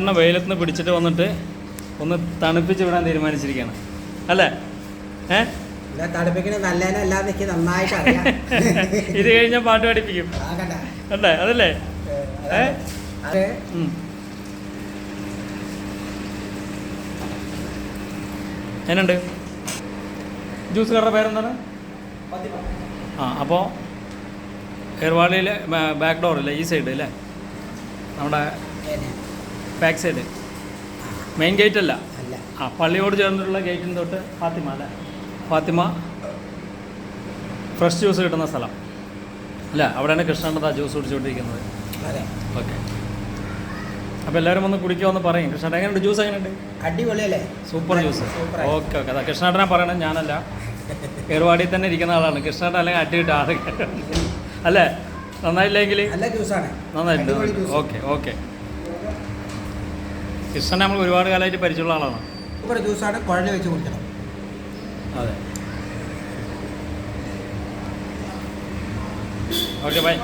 എണ്ണ വെയിലത്ത് നിന്ന് പിടിച്ചിട്ട് വന്നിട്ട് ഒന്ന് തണുപ്പിച്ച് വിടാൻ തീരുമാനിച്ചിരിക്കുകയാണ് അല്ലേ? തണുപ്പിക്കണ നല്ലതിനല്ലാതെ എനിക്ക് നന്നായിട്ട് അറിയാം. ഇത് കഴിഞ്ഞാൽ പാട്ട് പഠിപ്പിക്കും അല്ലേ? അതല്ലേ? എന്നുണ്ട് ജ്യൂസ് കടയുടെ പേരെന്താണ്? അപ്പോൾ ഏർവാളിയിലെ ബാക്ക് ഡോറില്ലേ, ഈ സൈഡ് അല്ലേ, നമ്മുടെ ബാക്ക് സൈഡ്, മെയിൻ ഗേറ്റ് അല്ല, പള്ളിയോട് ചേർന്നിട്ടുള്ള ഗേറ്റിന് തൊട്ട് ഫാത്തിമ അല്ലേ? ഫാത്തിമ ഫ്രഷ് ജ്യൂസ് കിട്ടുന്ന സ്ഥലം അല്ല? അവിടെയാണ് കൃഷ്ണൻ്റെ ജ്യൂസ് കുടിച്ചുകൊണ്ടിരിക്കുന്നത്. ഓക്കെ, അപ്പോൾ എല്ലാവരും ഒന്ന് കുടിക്കുമെന്ന് പറയും. കൃഷ്ണേട്ടൻ എങ്ങനെയുണ്ട്? ജ്യൂസ് എങ്ങനെയുണ്ട്? അടിപൊളിയല്ലേ? Super juice. ഓക്കെ ഓക്കെ, അതാ കൃഷ്ണേട്ടനെ പറയണം, ഞാനല്ല. ഏർവാടിയിൽ തന്നെ ഇരിക്കുന്ന ആളാണ് കൃഷ്ണേട്ടൻ, അല്ലെങ്കിൽ അട്ടിയിട്ട് ആൾ അല്ലേ? നന്നായില്ലെങ്കിൽ നന്നായിട്ടുണ്ട്. ഓക്കെ ഓക്കെ, കൃഷ്ണനെ നമ്മൾ ഒരുപാട് കാലമായിട്ട് പരിചയമുള്ള ആളാണ്. സൂപ്പർ ജ്യൂസാണ്, കുഴൽ വെച്ച് കുടിക്കണം. അതെ, ഓക്കെ, ബൈ.